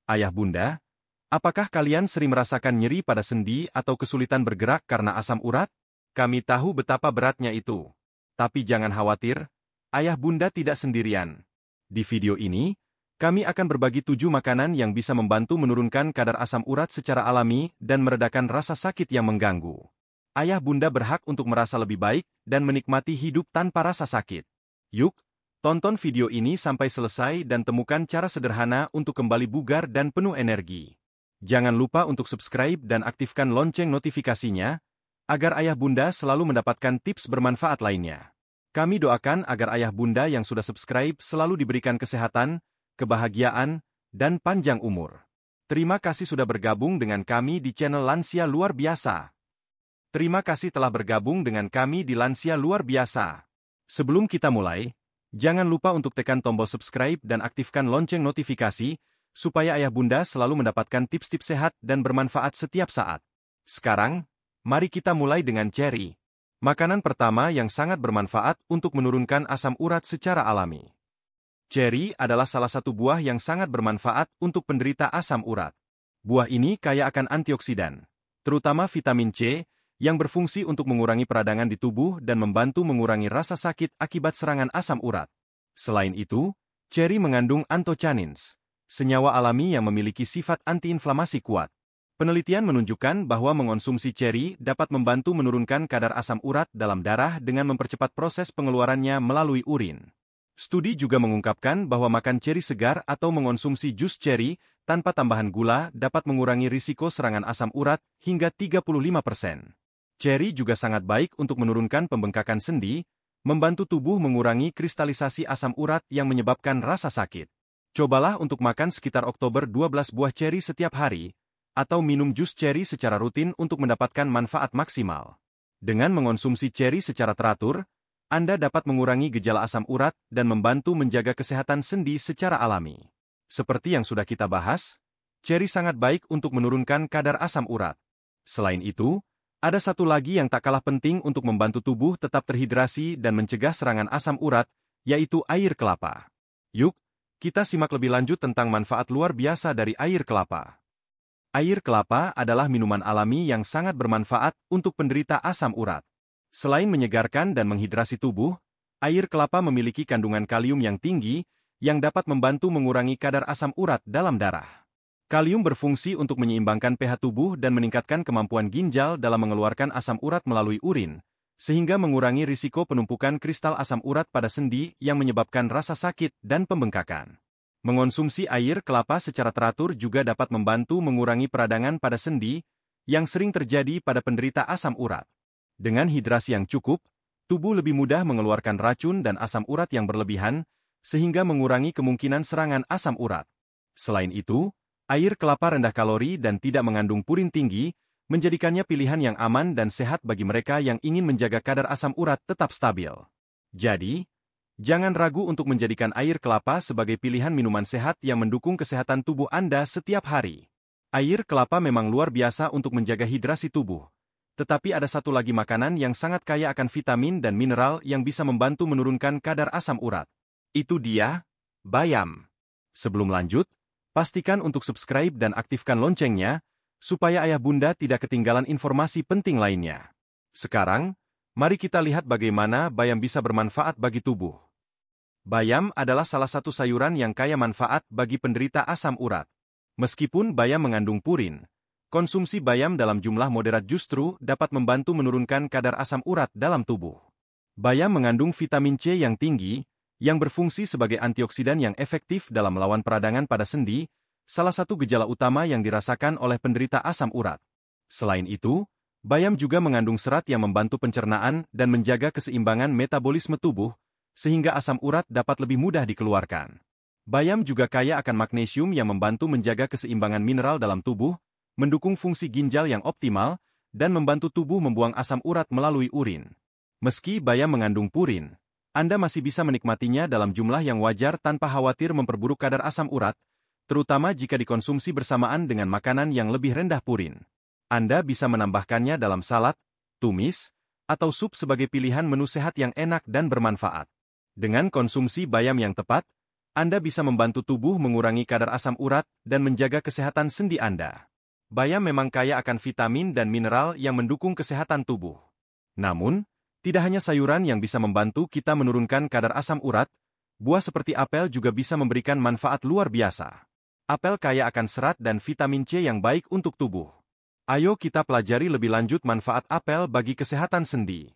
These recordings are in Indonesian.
Ayah bunda, apakah kalian sering merasakan nyeri pada sendi atau kesulitan bergerak karena asam urat? Kami tahu betapa beratnya itu. Tapi jangan khawatir, ayah bunda tidak sendirian. Di video ini, kami akan berbagi 7 makanan yang bisa membantu menurunkan kadar asam urat secara alami dan meredakan rasa sakit yang mengganggu. Ayah bunda berhak untuk merasa lebih baik dan menikmati hidup tanpa rasa sakit. Yuk, tonton video ini sampai selesai dan temukan cara sederhana untuk kembali bugar dan penuh energi. Jangan lupa untuk subscribe dan aktifkan lonceng notifikasinya, agar ayah bunda selalu mendapatkan tips bermanfaat lainnya. Kami doakan agar ayah bunda yang sudah subscribe selalu diberikan kesehatan, kebahagiaan, dan panjang umur. Terima kasih sudah bergabung dengan kami di channel Lansia Luar Biasa. Terima kasih telah bergabung dengan kami di Lansia Luar Biasa. Sebelum kita mulai, jangan lupa untuk tekan tombol subscribe dan aktifkan lonceng notifikasi, supaya ayah bunda selalu mendapatkan tips-tips sehat dan bermanfaat setiap saat. Sekarang, mari kita mulai dengan ceri. Makanan pertama yang sangat bermanfaat untuk menurunkan asam urat secara alami. Ceri adalah salah satu buah yang sangat bermanfaat untuk penderita asam urat. Buah ini kaya akan antioksidan, terutama vitamin C, yang berfungsi untuk mengurangi peradangan di tubuh dan membantu mengurangi rasa sakit akibat serangan asam urat. Selain itu, ceri mengandung anthocyanins, senyawa alami yang memiliki sifat antiinflamasi kuat. Penelitian menunjukkan bahwa mengonsumsi ceri dapat membantu menurunkan kadar asam urat dalam darah dengan mempercepat proses pengeluarannya melalui urin. Studi juga mengungkapkan bahwa makan ceri segar atau mengonsumsi jus ceri tanpa tambahan gula dapat mengurangi risiko serangan asam urat hingga 35%. Ceri juga sangat baik untuk menurunkan pembengkakan sendi, membantu tubuh mengurangi kristalisasi asam urat yang menyebabkan rasa sakit. Cobalah untuk makan sekitar Oktober 12 buah ceri setiap hari, atau minum jus ceri secara rutin untuk mendapatkan manfaat maksimal. Dengan mengonsumsi ceri secara teratur, Anda dapat mengurangi gejala asam urat dan membantu menjaga kesehatan sendi secara alami. Seperti yang sudah kita bahas, ceri sangat baik untuk menurunkan kadar asam urat. Selain itu, ada satu lagi yang tak kalah penting untuk membantu tubuh tetap terhidrasi dan mencegah serangan asam urat, yaitu air kelapa. Yuk, kita simak lebih lanjut tentang manfaat luar biasa dari air kelapa. Air kelapa adalah minuman alami yang sangat bermanfaat untuk penderita asam urat. Selain menyegarkan dan menghidrasi tubuh, air kelapa memiliki kandungan kalium yang tinggi, yang dapat membantu mengurangi kadar asam urat dalam darah. Kalium berfungsi untuk menyeimbangkan pH tubuh dan meningkatkan kemampuan ginjal dalam mengeluarkan asam urat melalui urin, sehingga mengurangi risiko penumpukan kristal asam urat pada sendi yang menyebabkan rasa sakit dan pembengkakan. Mengonsumsi air kelapa secara teratur juga dapat membantu mengurangi peradangan pada sendi, yang sering terjadi pada penderita asam urat. Dengan hidrasi yang cukup, tubuh lebih mudah mengeluarkan racun dan asam urat yang berlebihan, sehingga mengurangi kemungkinan serangan asam urat. Selain itu, air kelapa rendah kalori dan tidak mengandung purin tinggi, menjadikannya pilihan yang aman dan sehat bagi mereka yang ingin menjaga kadar asam urat tetap stabil. Jadi, jangan ragu untuk menjadikan air kelapa sebagai pilihan minuman sehat yang mendukung kesehatan tubuh Anda setiap hari. Air kelapa memang luar biasa untuk menjaga hidrasi tubuh. Tetapi ada satu lagi makanan yang sangat kaya akan vitamin dan mineral yang bisa membantu menurunkan kadar asam urat. Itu dia, bayam. Sebelum lanjut, pastikan untuk subscribe dan aktifkan loncengnya, supaya ayah bunda tidak ketinggalan informasi penting lainnya. Sekarang, mari kita lihat bagaimana bayam bisa bermanfaat bagi tubuh. Bayam adalah salah satu sayuran yang kaya manfaat bagi penderita asam urat. Meskipun bayam mengandung purin, konsumsi bayam dalam jumlah moderat justru dapat membantu menurunkan kadar asam urat dalam tubuh. Bayam mengandung vitamin C yang tinggi, yang berfungsi sebagai antioksidan yang efektif dalam melawan peradangan pada sendi, salah satu gejala utama yang dirasakan oleh penderita asam urat. Selain itu, bayam juga mengandung serat yang membantu pencernaan dan menjaga keseimbangan metabolisme tubuh, sehingga asam urat dapat lebih mudah dikeluarkan. Bayam juga kaya akan magnesium yang membantu menjaga keseimbangan mineral dalam tubuh, mendukung fungsi ginjal yang optimal, dan membantu tubuh membuang asam urat melalui urin. Meski bayam mengandung purin, Anda masih bisa menikmatinya dalam jumlah yang wajar tanpa khawatir memperburuk kadar asam urat, terutama jika dikonsumsi bersamaan dengan makanan yang lebih rendah purin. Anda bisa menambahkannya dalam salad, tumis, atau sup sebagai pilihan menu sehat yang enak dan bermanfaat. Dengan konsumsi bayam yang tepat, Anda bisa membantu tubuh mengurangi kadar asam urat dan menjaga kesehatan sendi Anda. Bayam memang kaya akan vitamin dan mineral yang mendukung kesehatan tubuh. Namun, tidak hanya sayuran yang bisa membantu kita menurunkan kadar asam urat, buah seperti apel juga bisa memberikan manfaat luar biasa. Apel kaya akan serat dan vitamin C yang baik untuk tubuh. Ayo kita pelajari lebih lanjut manfaat apel bagi kesehatan sendi.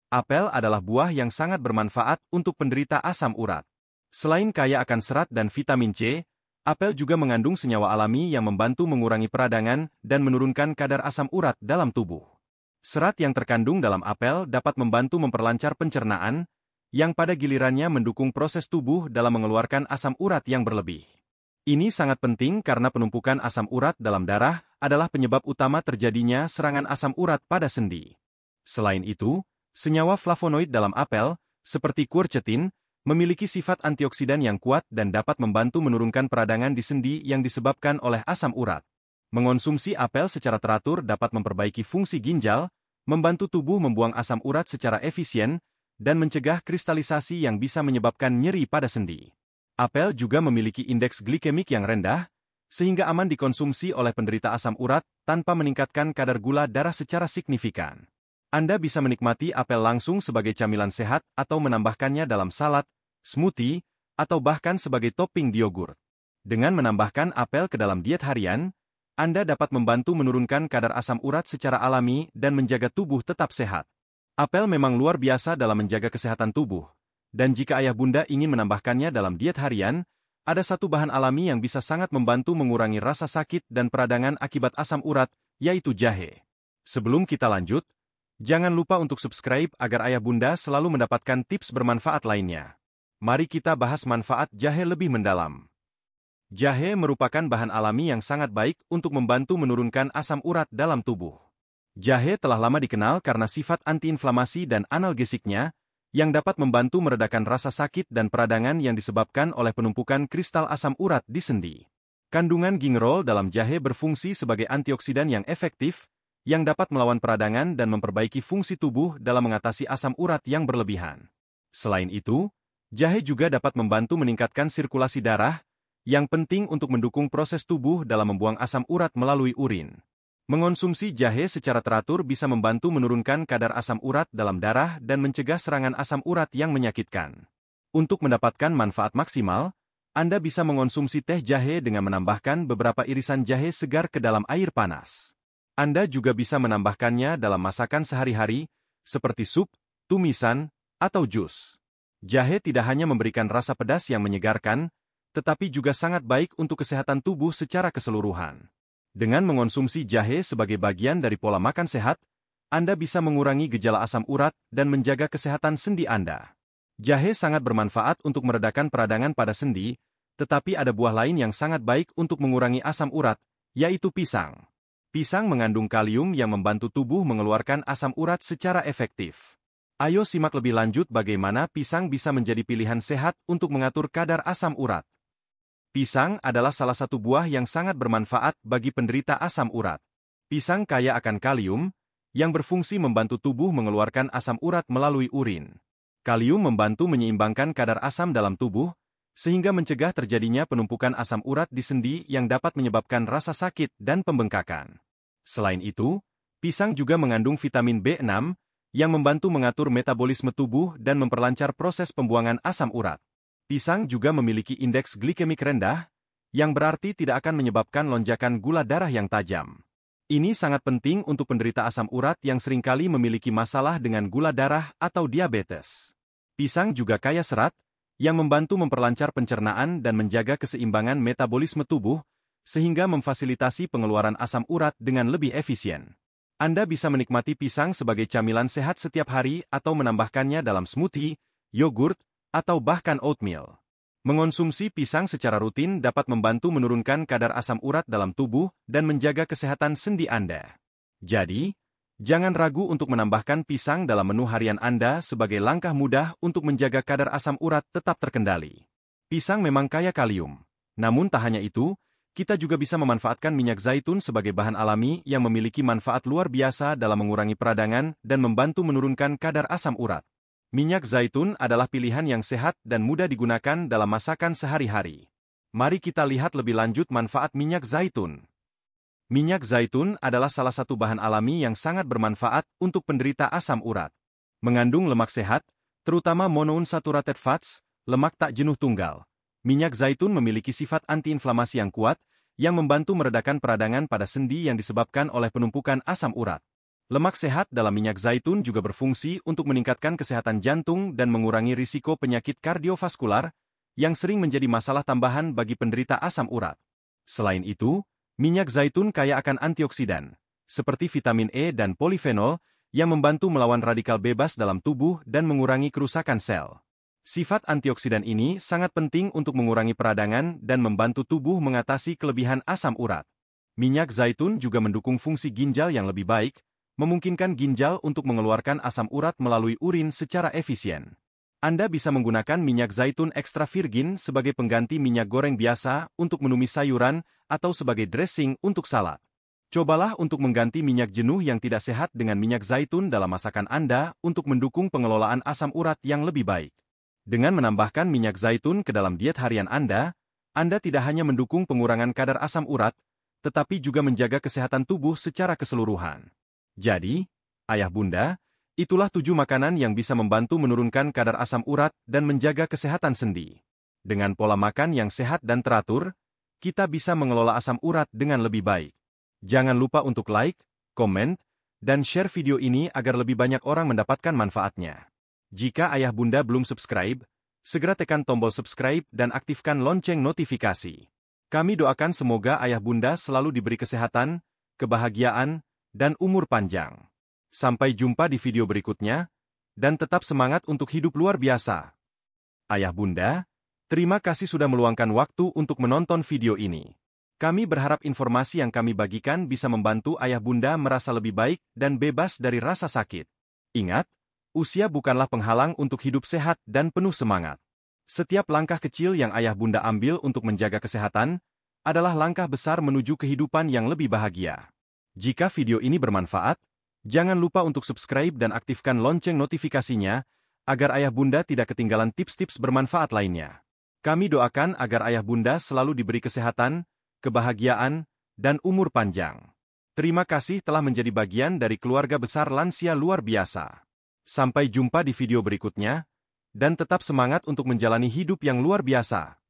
Apel adalah buah yang sangat bermanfaat untuk penderita asam urat. Selain kaya akan serat dan vitamin C, apel juga mengandung senyawa alami yang membantu mengurangi peradangan dan menurunkan kadar asam urat dalam tubuh. Serat yang terkandung dalam apel dapat membantu memperlancar pencernaan, yang pada gilirannya mendukung proses tubuh dalam mengeluarkan asam urat yang berlebih. Ini sangat penting karena penumpukan asam urat dalam darah adalah penyebab utama terjadinya serangan asam urat pada sendi. Selain itu, senyawa flavonoid dalam apel, seperti quercetin, memiliki sifat antioksidan yang kuat dan dapat membantu menurunkan peradangan di sendi yang disebabkan oleh asam urat. Mengonsumsi apel secara teratur dapat memperbaiki fungsi ginjal, membantu tubuh membuang asam urat secara efisien, dan mencegah kristalisasi yang bisa menyebabkan nyeri pada sendi. Apel juga memiliki indeks glikemik yang rendah, sehingga aman dikonsumsi oleh penderita asam urat tanpa meningkatkan kadar gula darah secara signifikan. Anda bisa menikmati apel langsung sebagai camilan sehat atau menambahkannya dalam salad, smoothie, atau bahkan sebagai topping di yogurt. Dengan menambahkan apel ke dalam diet harian, Anda dapat membantu menurunkan kadar asam urat secara alami dan menjaga tubuh tetap sehat. Apel memang luar biasa dalam menjaga kesehatan tubuh, dan jika ayah bunda ingin menambahkannya dalam diet harian, ada satu bahan alami yang bisa sangat membantu mengurangi rasa sakit dan peradangan akibat asam urat, yaitu jahe. Sebelum kita lanjut, jangan lupa untuk subscribe agar ayah bunda selalu mendapatkan tips bermanfaat lainnya. Mari kita bahas manfaat jahe lebih mendalam. Jahe merupakan bahan alami yang sangat baik untuk membantu menurunkan asam urat dalam tubuh. Jahe telah lama dikenal karena sifat antiinflamasi dan analgesiknya, yang dapat membantu meredakan rasa sakit dan peradangan yang disebabkan oleh penumpukan kristal asam urat di sendi. Kandungan gingerol dalam jahe berfungsi sebagai antioksidan yang efektif, yang dapat melawan peradangan dan memperbaiki fungsi tubuh dalam mengatasi asam urat yang berlebihan. Selain itu, jahe juga dapat membantu meningkatkan sirkulasi darah, yang penting untuk mendukung proses tubuh dalam membuang asam urat melalui urin. Mengonsumsi jahe secara teratur bisa membantu menurunkan kadar asam urat dalam darah dan mencegah serangan asam urat yang menyakitkan. Untuk mendapatkan manfaat maksimal, Anda bisa mengonsumsi teh jahe dengan menambahkan beberapa irisan jahe segar ke dalam air panas. Anda juga bisa menambahkannya dalam masakan sehari-hari, seperti sup, tumisan, atau jus. Jahe tidak hanya memberikan rasa pedas yang menyegarkan, tetapi juga sangat baik untuk kesehatan tubuh secara keseluruhan. Dengan mengonsumsi jahe sebagai bagian dari pola makan sehat, Anda bisa mengurangi gejala asam urat dan menjaga kesehatan sendi Anda. Jahe sangat bermanfaat untuk meredakan peradangan pada sendi, tetapi ada buah lain yang sangat baik untuk mengurangi asam urat, yaitu pisang. Pisang mengandung kalium yang membantu tubuh mengeluarkan asam urat secara efektif. Ayo simak lebih lanjut bagaimana pisang bisa menjadi pilihan sehat untuk mengatur kadar asam urat. Pisang adalah salah satu buah yang sangat bermanfaat bagi penderita asam urat. Pisang kaya akan kalium, yang berfungsi membantu tubuh mengeluarkan asam urat melalui urin. Kalium membantu menyeimbangkan kadar asam dalam tubuh, sehingga mencegah terjadinya penumpukan asam urat di sendi yang dapat menyebabkan rasa sakit dan pembengkakan. Selain itu, pisang juga mengandung vitamin B6, yang membantu mengatur metabolisme tubuh dan memperlancar proses pembuangan asam urat. Pisang juga memiliki indeks glikemik rendah, yang berarti tidak akan menyebabkan lonjakan gula darah yang tajam. Ini sangat penting untuk penderita asam urat yang seringkali memiliki masalah dengan gula darah atau diabetes. Pisang juga kaya serat, yang membantu memperlancar pencernaan dan menjaga keseimbangan metabolisme tubuh, sehingga memfasilitasi pengeluaran asam urat dengan lebih efisien. Anda bisa menikmati pisang sebagai camilan sehat setiap hari atau menambahkannya dalam smoothie, yogurt, atau bahkan oatmeal. Mengonsumsi pisang secara rutin dapat membantu menurunkan kadar asam urat dalam tubuh dan menjaga kesehatan sendi Anda. Jadi, jangan ragu untuk menambahkan pisang dalam menu harian Anda sebagai langkah mudah untuk menjaga kadar asam urat tetap terkendali. Pisang memang kaya kalium. Namun tak hanya itu, kita juga bisa memanfaatkan minyak zaitun sebagai bahan alami yang memiliki manfaat luar biasa dalam mengurangi peradangan dan membantu menurunkan kadar asam urat. Minyak zaitun adalah pilihan yang sehat dan mudah digunakan dalam masakan sehari-hari. Mari kita lihat lebih lanjut manfaat minyak zaitun. Minyak zaitun adalah salah satu bahan alami yang sangat bermanfaat untuk penderita asam urat. Mengandung lemak sehat, terutama monounsaturated fats, lemak tak jenuh tunggal. Minyak zaitun memiliki sifat antiinflamasi yang kuat, yang membantu meredakan peradangan pada sendi yang disebabkan oleh penumpukan asam urat. Lemak sehat dalam minyak zaitun juga berfungsi untuk meningkatkan kesehatan jantung dan mengurangi risiko penyakit kardiovaskular, yang sering menjadi masalah tambahan bagi penderita asam urat. Selain itu, minyak zaitun kaya akan antioksidan, seperti vitamin E dan polifenol, yang membantu melawan radikal bebas dalam tubuh dan mengurangi kerusakan sel. Sifat antioksidan ini sangat penting untuk mengurangi peradangan dan membantu tubuh mengatasi kelebihan asam urat. Minyak zaitun juga mendukung fungsi ginjal yang lebih baik, memungkinkan ginjal untuk mengeluarkan asam urat melalui urin secara efisien. Anda bisa menggunakan minyak zaitun ekstra virgin sebagai pengganti minyak goreng biasa untuk menumis sayuran atau sebagai dressing untuk salad. Cobalah untuk mengganti minyak jenuh yang tidak sehat dengan minyak zaitun dalam masakan Anda untuk mendukung pengelolaan asam urat yang lebih baik. Dengan menambahkan minyak zaitun ke dalam diet harian Anda tidak hanya mendukung pengurangan kadar asam urat, tetapi juga menjaga kesehatan tubuh secara keseluruhan. Jadi, ayah bunda, itulah 7 makanan yang bisa membantu menurunkan kadar asam urat dan menjaga kesehatan sendi. Dengan pola makan yang sehat dan teratur, kita bisa mengelola asam urat dengan lebih baik. Jangan lupa untuk like, komen, dan share video ini agar lebih banyak orang mendapatkan manfaatnya. Jika ayah bunda belum subscribe, segera tekan tombol subscribe dan aktifkan lonceng notifikasi. Kami doakan semoga ayah bunda selalu diberi kesehatan, kebahagiaan, dan umur panjang. Sampai jumpa di video berikutnya, dan tetap semangat untuk hidup luar biasa. Ayah bunda, terima kasih sudah meluangkan waktu untuk menonton video ini. Kami berharap informasi yang kami bagikan bisa membantu ayah bunda merasa lebih baik dan bebas dari rasa sakit. Ingat, usia bukanlah penghalang untuk hidup sehat dan penuh semangat. Setiap langkah kecil yang ayah bunda ambil untuk menjaga kesehatan adalah langkah besar menuju kehidupan yang lebih bahagia. Jika video ini bermanfaat, jangan lupa untuk subscribe dan aktifkan lonceng notifikasinya agar ayah bunda tidak ketinggalan tips-tips bermanfaat lainnya. Kami doakan agar ayah bunda selalu diberi kesehatan, kebahagiaan, dan umur panjang. Terima kasih telah menjadi bagian dari keluarga besar lansia luar biasa. Sampai jumpa di video berikutnya, dan tetap semangat untuk menjalani hidup yang luar biasa.